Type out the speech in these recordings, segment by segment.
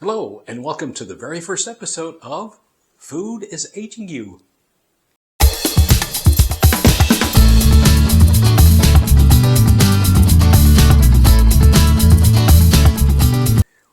Hello, and welcome to the very first episode of Food is Aging You.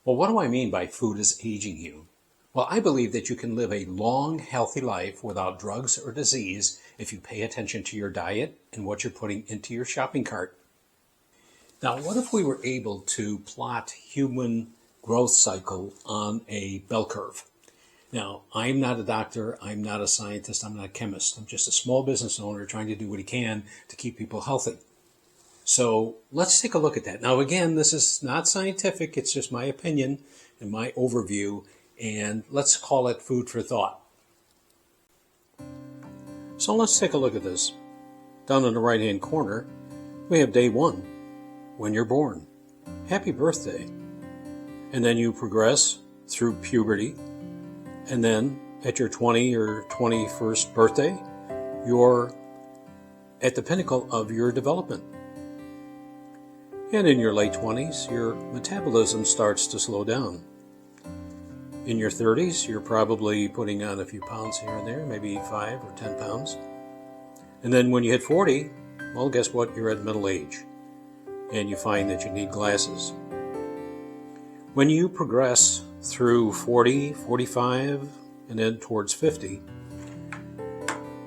Well, what do I mean by food is aging you? Well, I believe that you can live a long, healthy life without drugs or disease if you pay attention to your diet and what you're putting into your shopping cart. Now, what if we were able to plot human growth cycle on a bell curve? Now, I'm not a doctor, I'm not a scientist, I'm not a chemist. I'm just a small business owner trying to do what he can to keep people healthy. So let's take a look at that. Now, again, this is not scientific, it's just my opinion and my overview, and let's call it food for thought. So let's take a look at this. Down in the right-hand corner, we have day 1, when you're born. Happy birthday. And then you progress through puberty, and then at your 20 or 21st birthday, you're at the pinnacle of your development. And in your late 20s, your metabolism starts to slow down. In your 30s, you're probably putting on a few pounds here and there, maybe 5 or 10 pounds. And then when you hit 40, well, guess what? You're at middle age, and you find that you need glasses. When you progress through 40, 45, and then towards 50,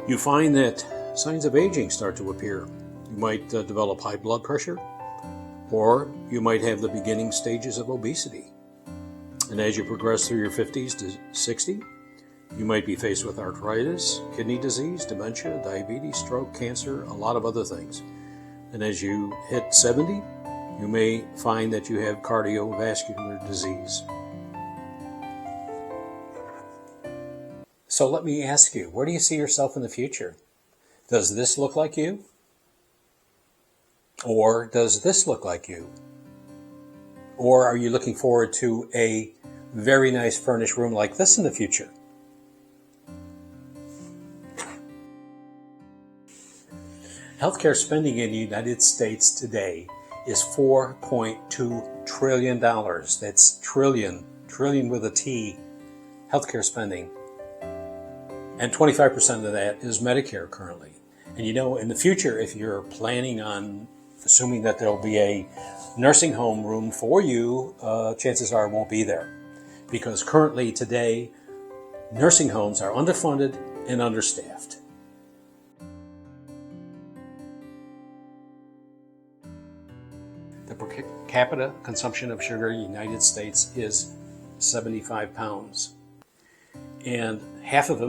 you find that signs of aging start to appear. You might develop high blood pressure, or you might have the beginning stages of obesity. And as you progress through your 50s to 60, you might be faced with arthritis, kidney disease, dementia, diabetes, stroke, cancer, a lot of other things. And as you hit 70, you may find that you have cardiovascular disease. So let me ask you, where do you see yourself in the future? Does this look like you? Or does this look like you? Or are you looking forward to a very nice furnished room like this in the future? Healthcare spending in the United States today is $4.2 trillion. That's trillion with a T, healthcare spending. And 25% of that is Medicare currently. And you know, in the future, if you're planning on assuming that there'll be a nursing home room for you, chances are it won't be there. Because currently today, nursing homes are underfunded and understaffed. The per capita consumption of sugar in the United States is 75 pounds. And half of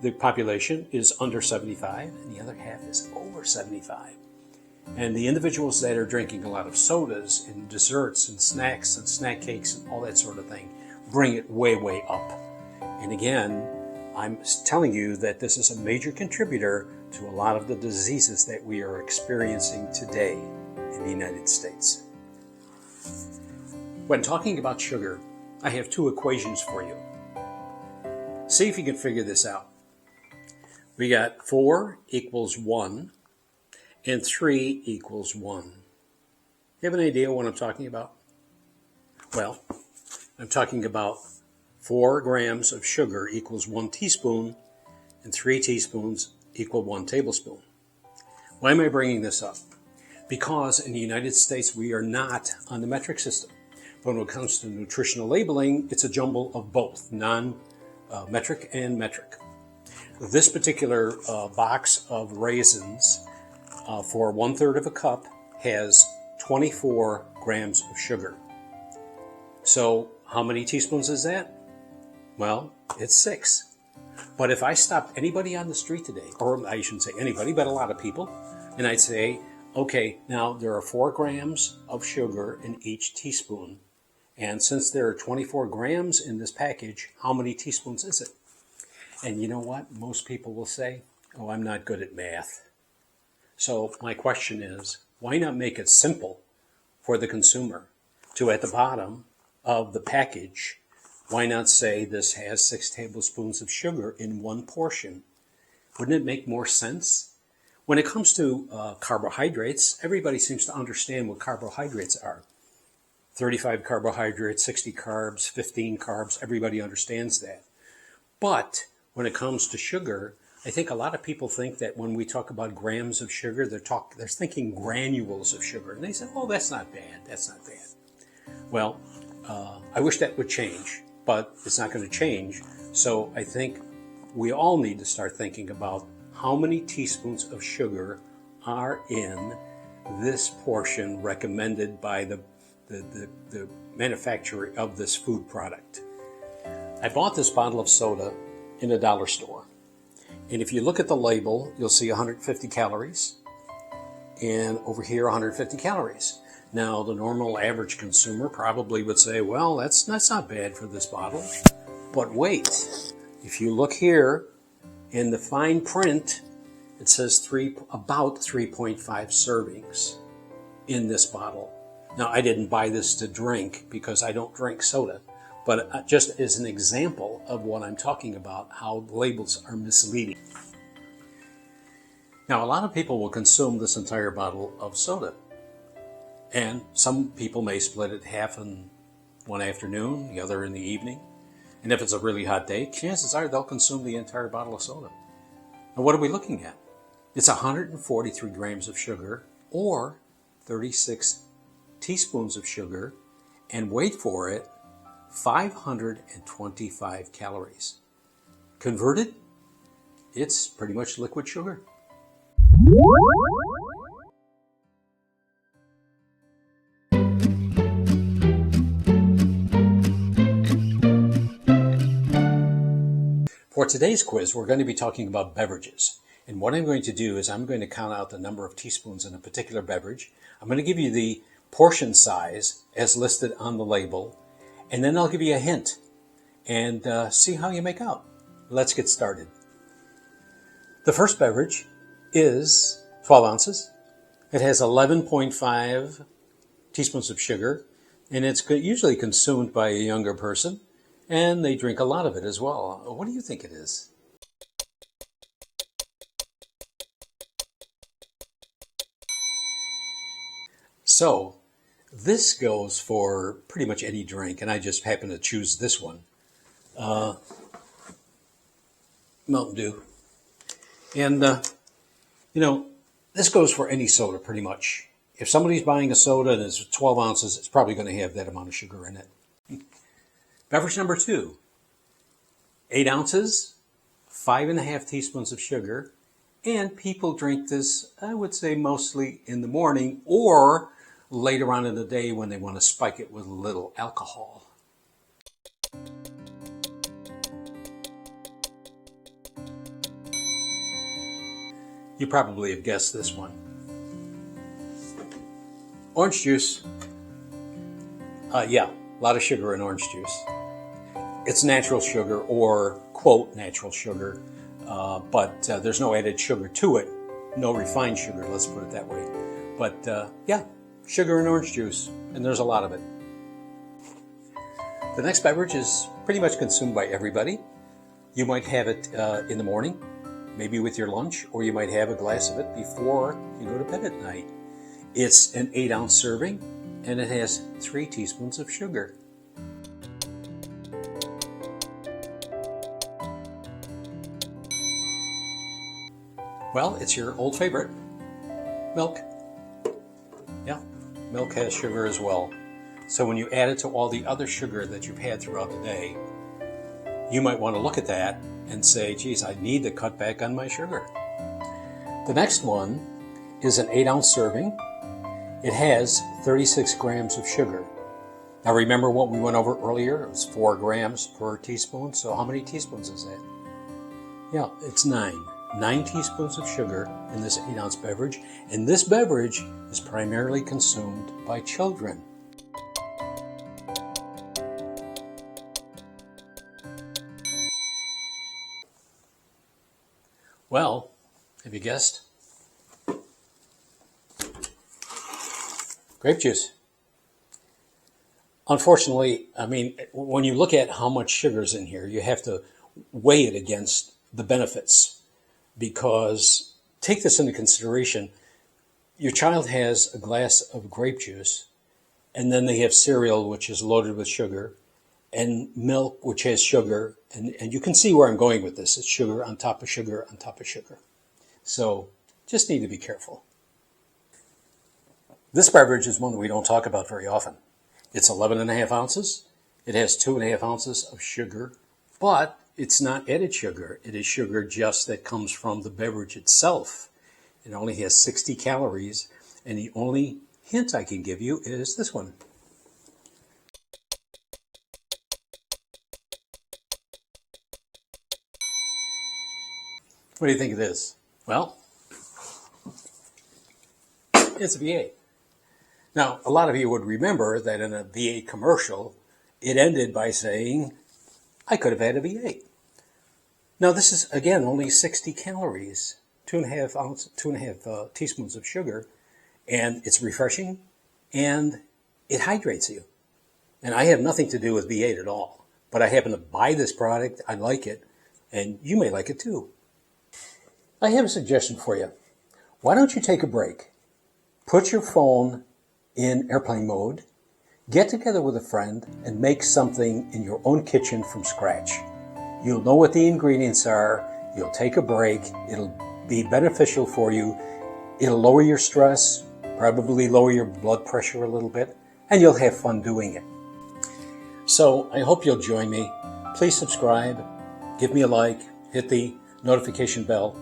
the population is under 75, and the other half is over 75. And the individuals that are drinking a lot of sodas and desserts and snacks and snack cakes and all that sort of thing bring it way, way up. And again, I'm telling you that this is a major contributor to a lot of the diseases that we are experiencing today in the United States. When talking about sugar, I have 2 equations for you. See if you can figure this out. We got 4 equals 1 and 3 equals 1. You have an idea what I'm talking about? Well, I'm talking about 4 grams of sugar equals 1 teaspoon and 3 teaspoons equal 1 tablespoon. Why am I bringing this up? Because in the United States, we are not on the metric system. But when it comes to nutritional labeling, it's a jumble of both, non-metric and metric. This particular box of raisins for 1/3 of a cup has 24 grams of sugar. So how many teaspoons is that? Well, it's 6. But if I stopped anybody on the street today, or I shouldn't say anybody, but a lot of people, and I'd say, okay, now there are 4 grams of sugar in each teaspoon. And since there are 24 grams in this package, how many teaspoons is it? And you know what? Most people will say, oh, I'm not good at math. So my question is, why not make it simple for the consumer to, at the bottom of the package, why not say this has 6 tablespoons of sugar in 1 portion? Wouldn't it make more sense? When it comes to carbohydrates, everybody seems to understand what carbohydrates are. 35 carbohydrates, 60 carbs, 15 carbs. Everybody understands that. But when it comes to sugar, I think a lot of people think that when we talk about grams of sugar, they're thinking granules of sugar. And they say, oh, that's not bad. That's not bad. Well, I wish that would change, but it's not going to change. So I think we all need to start thinking about how many teaspoons of sugar are in this portion recommended by the manufacturer of this food product. I bought this bottle of soda in a dollar store. And if you look at the label, you'll see 150 calories. And over here, 150 calories. Now, the normal average consumer probably would say, well, that's not bad for this bottle. But wait, if you look here in the fine print, it says about 3.5 servings in this bottle. Now, I didn't buy this to drink because I don't drink soda, but just as an example of what I'm talking about, how labels are misleading. Now, a lot of people will consume this entire bottle of soda, and some people may split it half in one afternoon, the other in the evening. And if it's a really hot day, chances are they'll consume the entire bottle of soda. And what are we looking at? It's 143 grams of sugar, or 36 teaspoons of sugar, and wait for it, 525 calories. Converted, it's pretty much liquid sugar. For today's quiz, we're going to be talking about beverages. And what I'm going to do is I'm going to count out the number of teaspoons in a particular beverage. I'm going to give you the portion size as listed on the label, and then I'll give you a hint and see how you make out. Let's get started. The first beverage is 12 ounces. It has 11.5 teaspoons of sugar, and it's usually consumed by a younger person, and they drink a lot of it as well. What do you think it is? So, this goes for pretty much any drink, and I just happen to choose this one. Mountain Dew. And, this goes for any soda pretty much. If somebody's buying a soda and it's 12 ounces, it's probably going to have that amount of sugar in it. Beverage number 2, 8 ounces, 5.5 teaspoons of sugar, and people drink this, I would say, mostly in the morning or later on in the day when they want to spike it with a little alcohol. You probably have guessed this one. Orange juice. Yeah, a lot of sugar in orange juice. It's natural sugar, or quote natural sugar, but there's no added sugar to it. No refined sugar, let's put it that way. But yeah, sugar in orange juice, and there's a lot of it. The next beverage is pretty much consumed by everybody. You might have it in the morning, maybe with your lunch, or you might have a glass of it before you go to bed at night. It's an 8-ounce serving, and it has 3 teaspoons of sugar. Well, it's your old favorite, milk. Yeah, milk has sugar as well. So when you add it to all the other sugar that you've had throughout the day, you might want to look at that and say, geez, I need to cut back on my sugar. The next one is an 8-ounce serving. It has 36 grams of sugar. Now remember what we went over earlier? It was 4 grams per teaspoon. So how many teaspoons is that? Yeah, it's 9. 9 teaspoons of sugar in this 8-ounce beverage. And this beverage is primarily consumed by children. Well, have you guessed? Grape juice. Unfortunately, I mean, when you look at how much sugar is in here, you have to weigh it against the benefits, because take this into consideration. Your child has a glass of grape juice, And then they have cereal, which is loaded with sugar, and milk, which has sugar. And you can see where I'm going with this. It's sugar on top of sugar on top of sugar. So just need to be careful. This beverage is one that we don't talk about very often. It's 11.5 ounces. It has 2.5 ounces of sugar, but it's not added sugar. It is sugar just that comes from the beverage itself. It only has 60 calories, and the only hint I can give you is this one. What do you think of this? Well, it's a V8. Now, a lot of you would remember that in a V8 commercial, it ended by saying, I could have had a V8. Now, this is, again, only 60 calories, 2.5 teaspoons of sugar, and it's refreshing, and it hydrates you. And I have nothing to do with V8 at all, but I happen to buy this product, I like it, and you may like it too. I have a suggestion for you. Why don't you take a break? Put your phone in airplane mode, get together with a friend, and make something in your own kitchen from scratch. You'll know what the ingredients are, you'll take a break, it'll be beneficial for you, it'll lower your stress, probably lower your blood pressure a little bit, and you'll have fun doing it. So I hope you'll join me. Please subscribe, give me a like, hit the notification bell.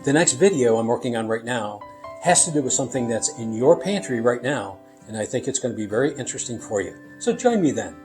The next video I'm working on right now has to do with something that's in your pantry right now, and I think it's going to be very interesting for you. So join me then.